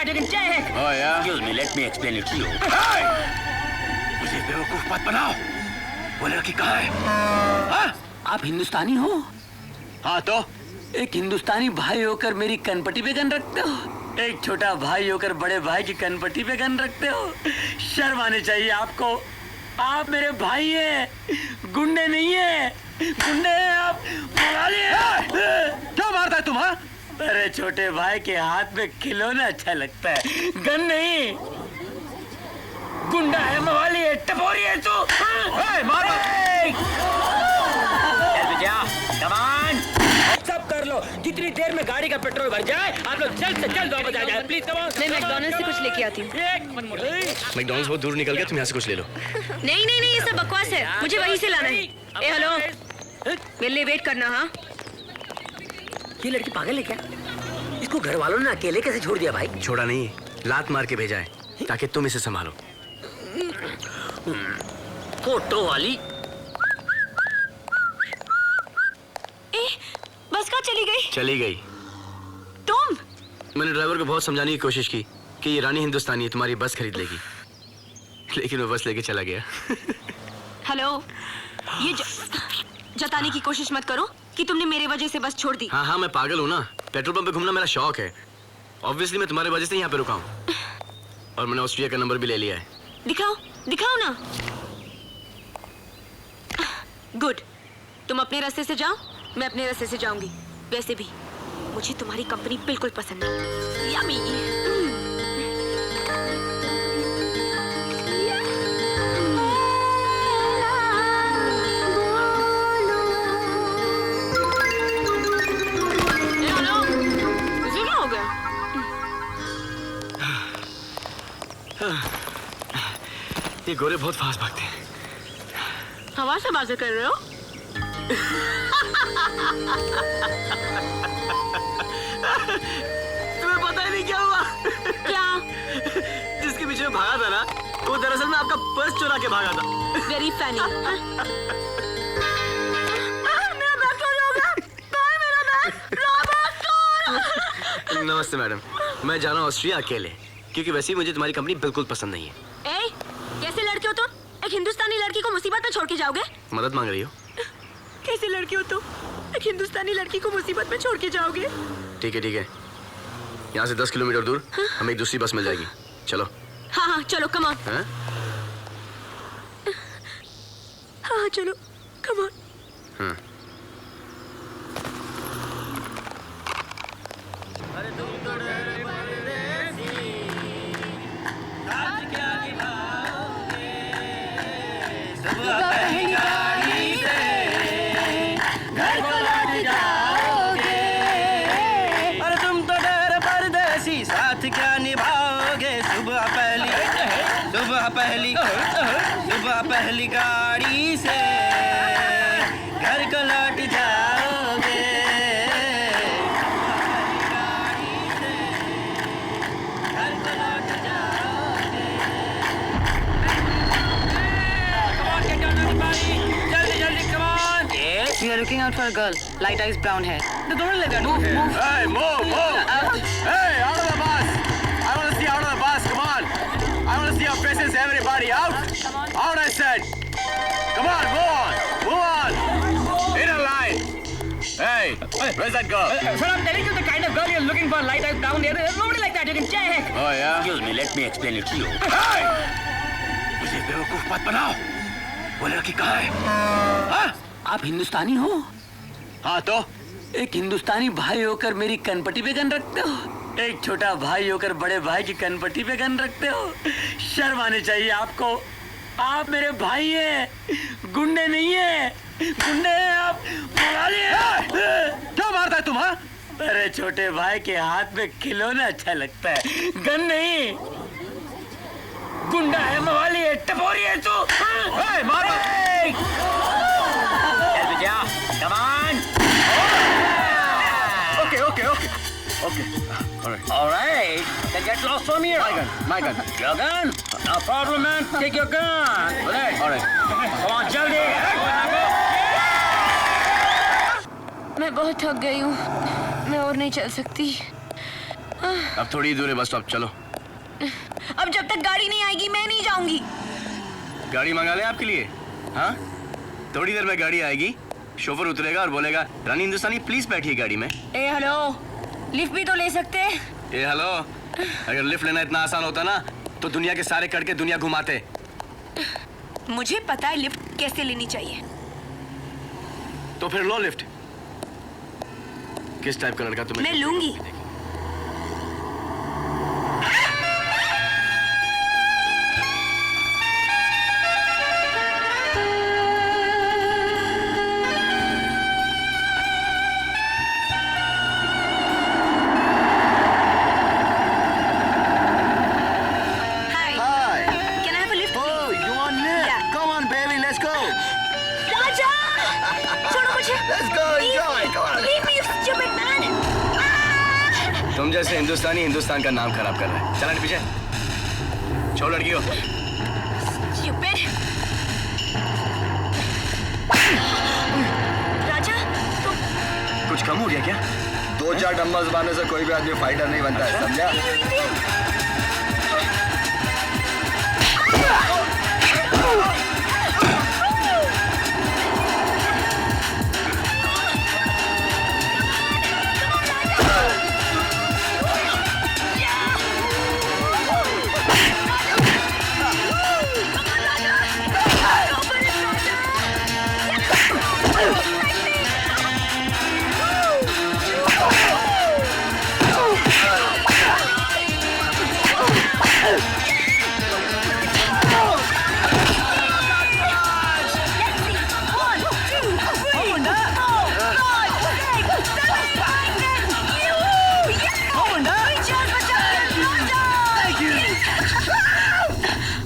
that. You can check. Oh yeah. Excuse me, let me explain it to you. Hey! मुझे बेवकूफ मत बनाओ। वो लड़की कहाँ है? हाँ? आप हिंदुस्तानी हो? हाँ तो? एक हिंदुस्तानी भाई होकर मेरी कनपट्टी पे गन रखते हो? एक छोटा भाई होकर बड़े भाई की कनपट्टी पे गन रखते हो? शर्म आनी चाहिए आपको। आप मेरे भाई हैं, गुंडे नहीं हैं। गुंडे हैं आप। क्यों मारता है तुम? हाँ? अरे छोटे भाई के हाथ में खिलौना अच्छा लगता है, गन नहीं। गुंडा है, मवाली है, टपोरी है तू। मारो! सब कर लो। जितनी देर में गाड़ी का पेट्रोल भर जाए आप लोग जल्द से जल्द वापस आ जाए। Please come on. मैं मैकडॉनल्ड्स से कुछ लेके आती हूँ। मैकडॉनल्ड्स बहुत दूर निकल गया, तुम यहाँ से कुछ ले लो। नहीं नहीं नहीं, ये सब बकवास है, मुझे वहीं से लाना है। ए हेलो, मेरे लिए वेट करना। हाँ, ये लड़की पागल है क्या? इसको घर वालों ने अकेले कैसे छोड़ दिया भाई? छोड़ा नहीं, लात मार के भेजा है ताकि तुम इसे संभालो। फोटो वाली। बस कहाँ चली गई? चली गई। तुम? मैंने ड्राइवर को बहुत समझाने की कोशिश की कि ये रानी हिंदुस्तानी है, तुम्हारी बस खरीद लेगी, लेकिन वो बस लेके चला गया। हेलो, ये जताने की कोशिश मत करो कि तुमने मेरे वजह से बस छोड़ दी। हाँ हाँ, मैं पागल हूँ ना, पेट्रोल पंप पे घूमना मेरा शौक है। ऑब्वियसली मैं तुम्हारे वजह से यहाँ पे रुका हूँ, और मैंने ऑस्ट्रिया का नंबर भी ले लिया है। दिखाओ दिखाओ ना। गुड, तुम अपने रास्ते से जाओ, मैं अपने रास्ते से जाऊंगी। वैसे भी मुझे तुम्हारी कंपनी बिल्कुल पसंद नहीं। यम्मी। क्या हो गया? ये गोरे बहुत फास्ट भागते हैं। हवा से बातें कर रहे हो? तुम्हें पता ही नहीं क्या हुआ? क्या? जिसके पीछे में भागा था ना, वो दरअसल में आपका पर्स चुरा के भागा था। Very funny. मेरा बैग चोरी हो गया। कहाँ है मेरा बैग? रॉबर्ट! नमस्ते मैडम, मैं जा रहा हूँ ऑस्ट्रिया अकेले, क्योंकि वैसे ही मुझे तुम्हारी कंपनी बिल्कुल पसंद नहीं है। ए, कैसे लड़के हो तुम? एक हिंदुस्तानी लड़की को मुसीबत में छोड़ के जाओगे? मदद मांग रही हो? कैसे लड़की हो तुम? एक हिंदुस्तानी लड़की को मुसीबत में छोड़ के जाओगे? ठीक है ठीक है, यहाँ से 10 किलोमीटर दूर हमें एक दूसरी बस मिल जाएगी, चलो। हाँ हाँ चलो, कम ऑन। हाँ हाँ चलो, कम ऑन। हाँ। सुबह पहली गाड़ी से घर को लौट जाओगे। घर को लौट जाओगे। Come on, get down everybody. जल्दी जल्दी, come on. Yes. We are looking out for a girl. Light eyes, brown hair. No, don't let that. Move. Hey, move! Hey, out of the bus! I want to see out of the bus. Come on! I want to see your faces. Everybody out! Out, I said! Come on, move on! Move on! In a line! Hey, where's that girl? Sir, I'm telling you the kind of girl you're looking for. Light eyes, brown hair. There's nobody like that. You can check. Oh yeah? Excuse me, let me explain it to you. Hey! मुझे बेवकूफ मत बनाओ। वो लड़की कहाँ है? हाँ? आप हिंदुस्तानी हो? हाँ तो? एक हिंदुस्तानी भाई होकर मेरी कनपट्टी पे गन रखते हो? एक छोटा भाई होकर बड़े भाई की कनपट्टी पे गन रखते हो? शर्म आनी चाहिए आपको। आप मेरे भाई हैं, गुंडे नहीं हैं। गुंडे हैं आप। क्यों मारता है तुम? हाँ? अरे छोटे भाई के हाथ में खिलौना अच्छा लगता है, गन नहीं। गुंडा है, मवाली है, टपोरी है तू। मारो! Come on! Okay. All right. Then get lost from here. My gun. Your gun? No problem, man. Take your gun. All right. Come on, जल्दी. मैं बहुत थक गई हूँ, मैं और नहीं चल सकती। अब थोड़ी ही दूर है बस स्टॉप, चलो। अब जब तक गाड़ी नहीं आएगी मैं नहीं जाऊंगी। गाड़ी मंगा ले आपके लिए। हाँ, थोड़ी देर में गाड़ी आएगी, शोफर उतरेगा और बोलेगा रानी हिंदुस्तानी प्लीज बैठिए गाड़ी में। ए हेलो, लिफ्ट भी तो ले सकते हैं। ए हेलो, अगर लिफ्ट लेना इतना आसान होता ना तो दुनिया के सारे कड़के दुनिया घुमाते। मुझे पता है लिफ्ट कैसे लेनी चाहिए। तो फिर लो लिफ्ट। किस टाइप का लड़का तुम्हें? मैं लूंगी। तुम जैसे हिंदुस्तानी हिंदुस्तान का नाम खराब कर रहे हैं। चला पीछे, छोड़ लड़की को। राजा, तुम कुछ कम हो गया क्या? 2-4 डम्बल्स मारने से कोई भी आदमी फाइटर नहीं बनता है, समझा?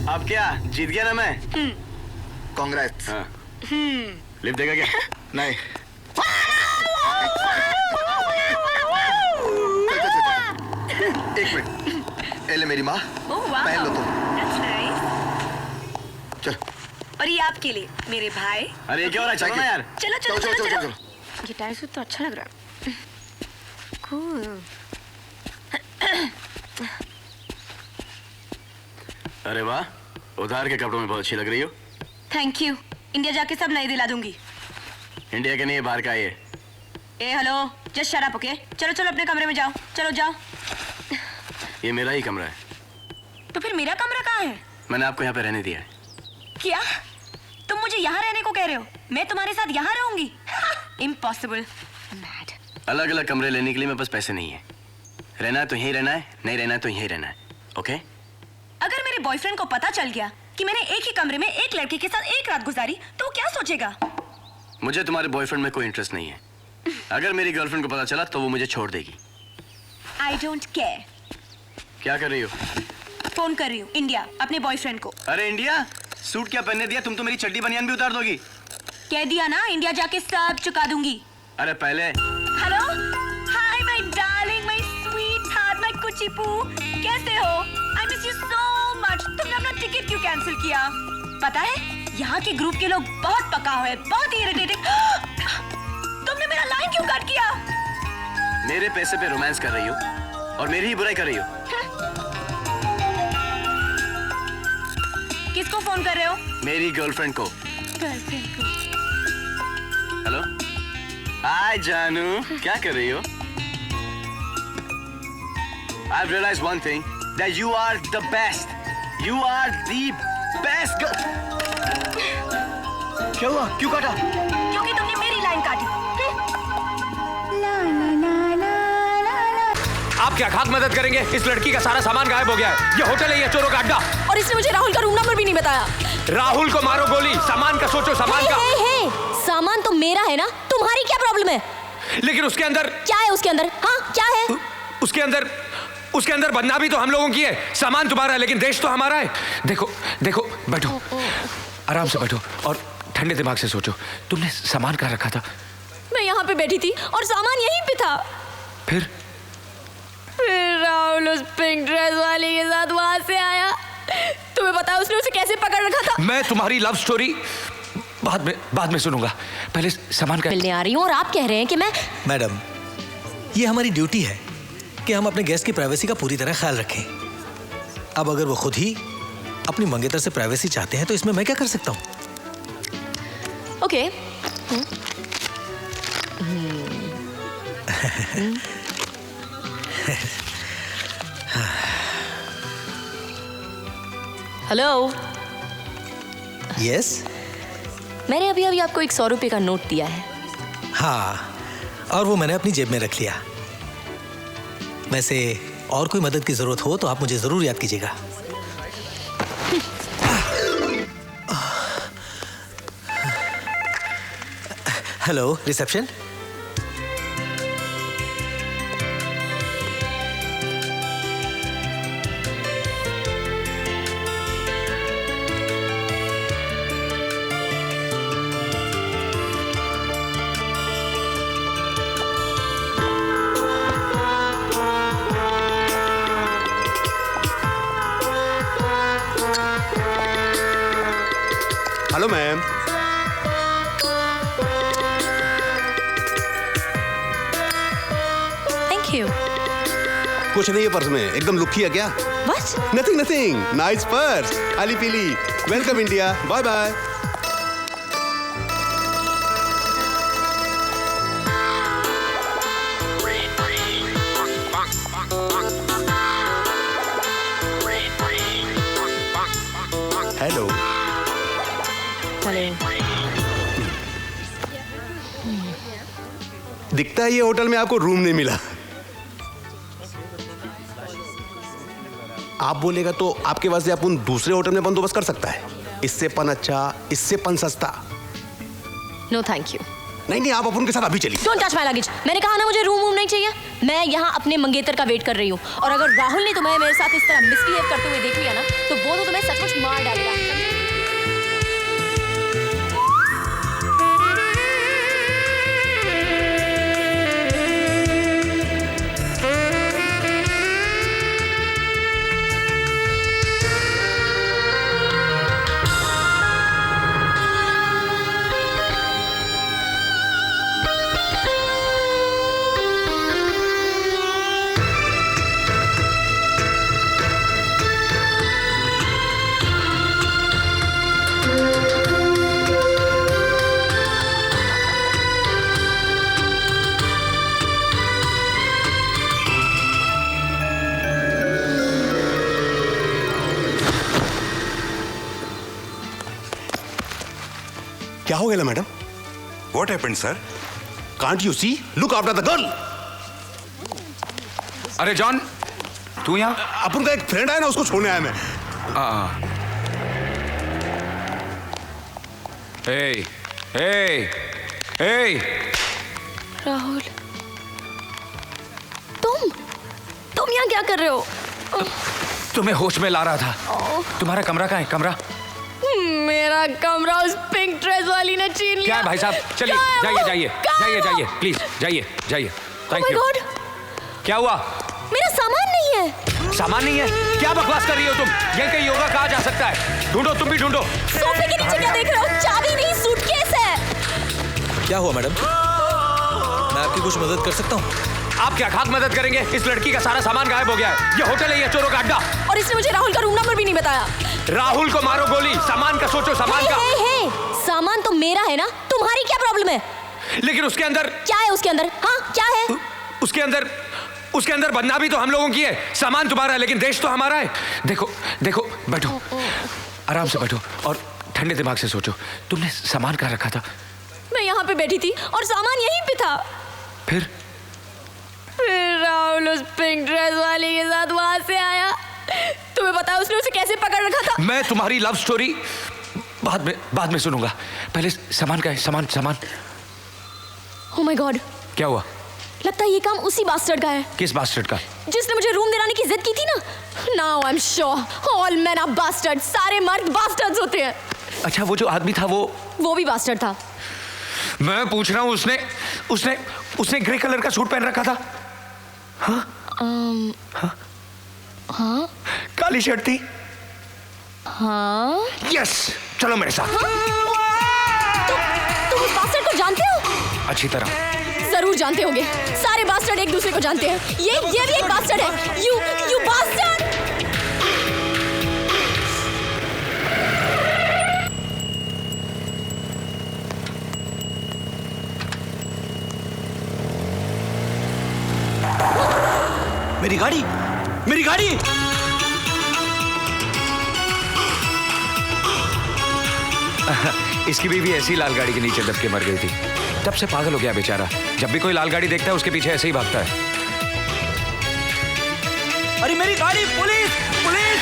अब क्या जीत गया ना मैं? कांग्रेस। हाँ। लिफ्ट देगा क्या? नहीं। एक मिनट, एले मेरी माँ, पहन लो तुम। चल। और ये आपके लिए मेरे भाई। अरे ये क्या हो रहा है? चलो ना यार। चलो चलो चलो, चलो चलो, चलो। चलो। ये टाइर सूट तो अच्छा लग रहा है। Cool. अरे वाह, उधार के कपड़ों में बहुत अच्छी लग रही हो। Thank you. इंडिया जाके सब नई दिला दूंगी। इंडिया के नहीं, बाहर का है ये। ए hello, just shut up, okay? चलो चलो अपने कमरे में जाओ, चलो जाओ। ये मेरा ही कमरा है। तो फिर मेरा कमरा कहाँ है? मैंने आपको यहाँ पे रहने दिया है। क्या तुम मुझे यहाँ रहने को कह रहे हो? मैं तुम्हारे साथ यहाँ रहूंगी? इम्पॉसिबल। मैड। अलग अलग कमरे लेने के लिए मेरे पास पैसे नहीं है। रहना है तो यहीं रहना है, नहीं रहना है तो यहीं रहना है, ओके? अगर मेरे बॉयफ्रेंड को पता चल गया कि मैंने एक ही कमरे में एक लड़के के साथ एक रात गुजारी तो वो क्या सोचेगा? मुझे तुम्हारे बॉयफ्रेंड में कोई इंटरेस्ट नहीं है। अगर मेरी गर्लफ्रेंड को पता चला तो वो मुझे छोड़ देगी। I don't care. क्या कर रही हो? फोन कर रही हूँ इंडिया, अपने बॉयफ्रेंड को। अरे इंडिया, सूट क्या पहनने दिया? तुम तो मेरी चड्डी बनियान भी उतार दोगी। कह दिया ना, इंडिया जाके सब चुका दूंगी। अरे पहले। Hello, hi my darling, my sweet heart, my कुची पू, कैसे हो? I miss you so much. तुमने अपना टिकट क्यों कैंसिल किया? पता है यहाँ के ग्रुप के लोग बहुत पका हुए, बहुत इरिटेटिंग। तुमने मेरा लाइन क्यों कट किया? मेरे पैसे पे रोमांस कर रही हो और मेरी ही बुराई कर रही हो। किसको फोन कर रहे हो? मेरी गर्लफ्रेंड को। गर्लफ्रेंड को। हेलो, हाय जानू, क्या कर रही हो? I've realized one thing, that you are the best. You are the best girl. क्या हुआ? क्यों काटा? क्योंकि तुमने मेरी लाइन काटी। आप क्या खाक मदद करेंगे? इस लड़की का सारा सामान गायब हो गया है। ये होटल है या चोरों का अड्डा? और इसने मुझे राहुल का रूम नंबर भी नहीं बताया। राहुल को मारो गोली, सामान का सोचो, सामान का। हे, सामान तो मेरा है ना, तुम्हारी क्या प्रॉब्लम है? लेकिन उसके अंदर क्या है? उसके अंदर हाँ क्या है? उसके अंदर बदनामी तो हम लोगों की है। सामान तुम्हारा है लेकिन देश तो हमारा है। देखो देखो, बैठो, आराम से बैठो और ठंडे दिमाग से सोचो। तुमने सामान कहाँ रखा था? मैं यहाँ पे बैठी थी और सामान यहीं पे था। फिर राहुल उस पिंक ड्रेस वाली के साथ वहां से आया। तुम्हें पता है उसने उसे कैसे पकड़ रखा था? मैं तुम्हारी लव स्टोरी बाद में सुनूंगा। पहले सामान का मिलने आ रही हूँ और आप कह रहे हैं कि मैं। मैडम, ये हमारी ड्यूटी है। कि हम अपने गेस्ट की प्राइवेसी का पूरी तरह ख्याल रखें। अब अगर वो खुद ही अपनी मंगेतर से प्राइवेसी चाहते हैं तो इसमें मैं क्या कर सकता हूँ? ओके। हेलो। यस। मैंने अभी अभी आपको एक 100 रुपए का नोट दिया है। हाँ, और वो मैंने अपनी जेब में रख लिया। वैसे और कोई मदद की जरूरत हो तो आप मुझे जरूर याद कीजिएगा। Hello, reception. Hello ma'am. Thank you. कुछ नहीं है पर्स में, एकदम लुक किया क्या? What? Nothing nothing, nice purse, आली पीली। Welcome India, bye bye. Hello. दिखता है ये होटल में आपको रूम नहीं मिला। आप बोलेगा तो आपके वास्ते अपन दूसरे होटल में बंदोबस्त कर सकता है। इससे पन अच्छा, इससे पन सस्ता। No thank you. नहीं, आप अपन के साथ अभी चलिए। Don't touch my luggage. मैंने कहा ना मुझे रूम नहीं चाहिए। मैं यहाँ अपने मंगेतर का वेट कर रही हूँ, और अगर राहुल ने तुम्हें मेरे साथ इस तरह मिसबिहेव करते हुए देख लिया ना तो वो तो तुम्हें सचमुच मार डालेगा। क्या हो गया madam? What happened, sir? Can't you see? Look after the girl. अरे जॉन, तू यहाँ? अपन का एक फ्रेंड है ना, उसको छोड़ने आया मैं। हे, हे, हे। राहुल, तुम यहाँ क्या कर रहे हो? तुम्हें होश में ला रहा था। तुम्हारा कमरा कहाँ है? कमरा? मेरा कमरा उस पिंक ड्रेस वाली ने छीन लिया। क्या है भाई साहब? चलिए, जाइए, प्लीज जाइए। Thank you. क्या हुआ? मेरा सामान नहीं है। सामान नहीं है? क्या बकवास कर रही हो तुम? ये कहीं योगा कहा जा सकता है? ढूंढो, तुम भी ढूंढो। सोफे के नीचे क्या देख रहे हो? चाबी नहीं, सूटकेस है। क्या हुआ मैडम? मैं आपकी कुछ मदद कर सकता हूँ? आप क्या खाक मदद करेंगे? इस लड़की का सारा सामान गायब हो गया है। ये होटल है या चोरों का अड्डा? और इसने मुझे राहुल का रूम नंबर भी नहीं बताया। राहुल को मारो गोली, सामान का सोचो। सामान का सामान तो मेरा है ना, तुम्हारी क्या प्रॉब्लम है? लेकिन उसके अंदर क्या है? उसके अंदर क्या है? उसके अंदर बदनामी तो हम लोगों की है। सामान तुम्हारा है लेकिन देश तो हमारा है। देखो, बैठो, आराम से बैठो और ठंडे दिमाग से सोचो। तुमने सामान कहाँ रखा था? मैं यहाँ पे बैठी थी और सामान यहीं पे था। फिर राहुल उस पिंक ड्रेस वाले के साथ वहां से आया। तुम्हें पता है उसने उसे कैसे पकड़ रखा था? मैं तुम्हारी लव स्टोरी बाद में सुनूंगा। पहले सामान का है। सामान। Oh my God. क्या हुआ? लगता है ये काम उसी बास्टर्ड का है। किस बास्टर्ड का? जिसने मुझे रूम दिलाने की जिद की थी ना। Now I am sure all men are bastard. सारे मर्द बास्टर्ड्स होते हैं। अच्छा, वो जो आदमी था वो भी बास्टर्ड था। मैं पूछ रहा हूँ, उसने ग्रे कलर का सूट पहन रखा था? हाँ। काली शर्ट थी? हाँ। यस, चलो मेरे साथ। तुम उस बास्टर्ड को जानते हो? अच्छी तरह। जरूर जानते होंगे। सारे बास्टर्ड एक दूसरे को जानते हैं। ये भी एक बास्टर्ड है। You bastard. मेरी गाड़ी, मेरी गाड़ी। इसकी बीवी ऐसी लाल गाड़ी के नीचे दब के मर गई थी। तब से पागल हो गया बेचारा। जब भी कोई लाल गाड़ी देखता है उसके पीछे ऐसे ही भागता है। अरे मेरी गाड़ी, पुलिस पुलिस।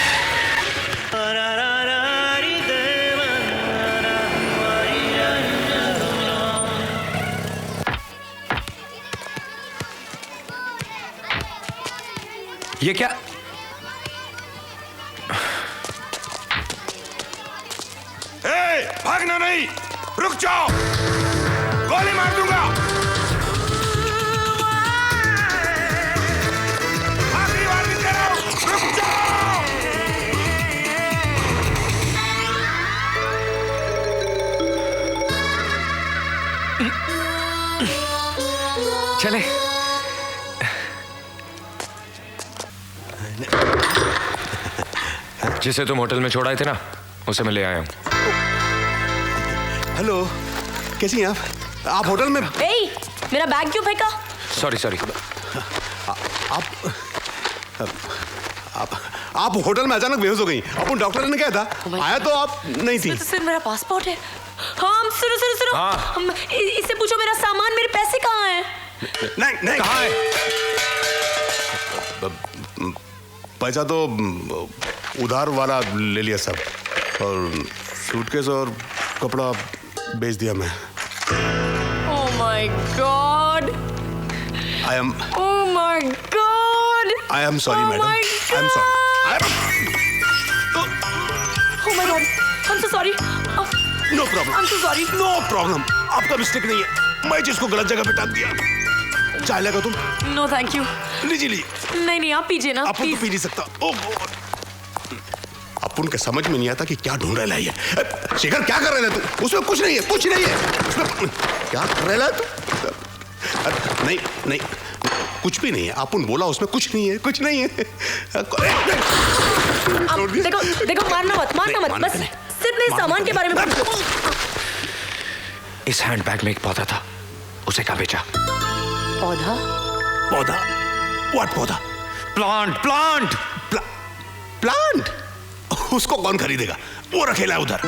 ये क्या? भागना नहीं, रुक जाओ, गोली मार दूंगा। आखिरी बार भी कह रहा हूं, रुक जाओ। चले। जिसे तुम होटल में छोड़ाए थे ना, उसे मैं ले आया हूं। हेलो, कैसी हैं आप होटल में? मेरा बैग क्यों फेंका? सॉरी। आप होटल में अचानक बेहोश हो गई। अपन डॉक्टर ने कहा था, आया तो आप नहीं थी। तो सिर्फ मेरा पासपोर्ट है। हाँ, सुनो। हाँ। इससे पूछो मेरा सामान, मेरे पैसे कहाँ हैं? नहीं कहाँ है? पैसा तो उधार वाला ले लिया सब, और सूटकेस और कपड़ा बेच दिया मैं। Oh my God! Oh my God! I am sorry, madam. I am sorry. Oh my God! I'm so sorry. No problem. I'm so sorry. No problem. आपका मिस्टेक नहीं है। मैं जिसको गलत जगह पे टांग दिया। चाय लेगा तुम? No, thank you. लीजिए। नहीं, आप पीजिए ना। अपन तो पी नहीं सकता। अपन के समझ में नहीं आता कि क्या ढूंढ रहा है। शेखर, क्या कर रहा है तू? उसमें कुछ नहीं है। उसमें क्या कर रहा है तू? नहीं, कुछ भी नहीं है। अपन बोला उसमें कुछ नहीं है। देखो, मारना मत। बस सिर्फ मेरे सामान के बारे में पूछो। इस हैंडबैग में एक पौधा था, उसे कहाँ बेचा? पौधा? व्हाट पौधा? प्लांट? उसको कौन खरीदेगा? वो रखेला उधर।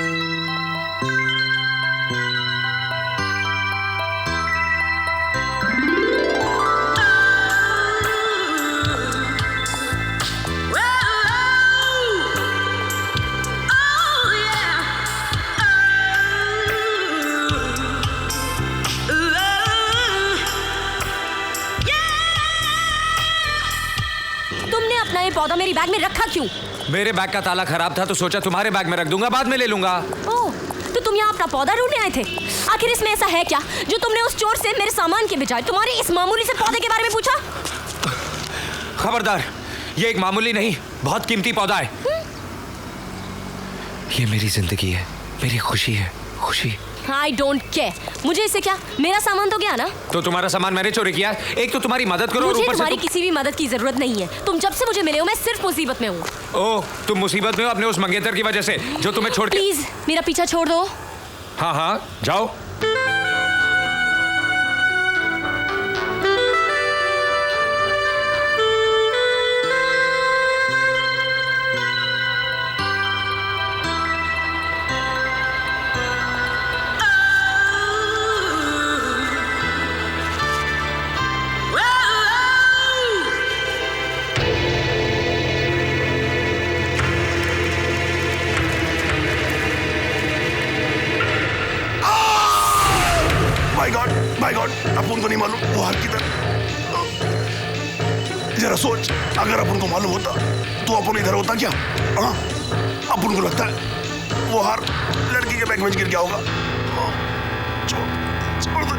तुमने अपना ये पौधा मेरी बैग में रखा क्यों? मेरे बैग का ताला खराब था तो सोचा तुम्हारे बैग में रख दूंगा, बाद में ले लूंगा। ओह, तो तुम यहाँ अपना पौधा ढूंढने आए थे? आखिर इसमें ऐसा है क्या जो तुमने उस चोर से मेरे सामान के बजाय तुम्हारी इस मामूली से पौधे के बारे में पूछा? खबरदार, ये एक मामूली नहीं, बहुत कीमती पौधा है। ये मेरी जिंदगी है, मेरी खुशी है, खुशी। I don't care. मुझे इससे क्या? मेरा सामान तो गया ना। तो तुम्हारा सामान मैंने चोरी किया? एक तो तुम्हारी मदद करो, मुझे ऊपर से तुम्हारी किसी भी मदद की जरूरत नहीं है। तुम जब से मुझे मिले हो मैं सिर्फ मुसीबत में हूँ। ओह, तुम मुसीबत में हो अपने उस मंगेतर की वजह से, जो तुम्हें छोड़ के। प्लीज मेरा पीछा छोड़ दो। हाँ, जाओ। माय गॉड, अपन को नहीं मालूम वो हार किधर। जरा सोच, अगर अपन को मालूम होता तो अपन इधर होता क्या? हाँ, अपन को लगता है वो हार लड़की के बैग में गिर गया होगा। छोड़ दे।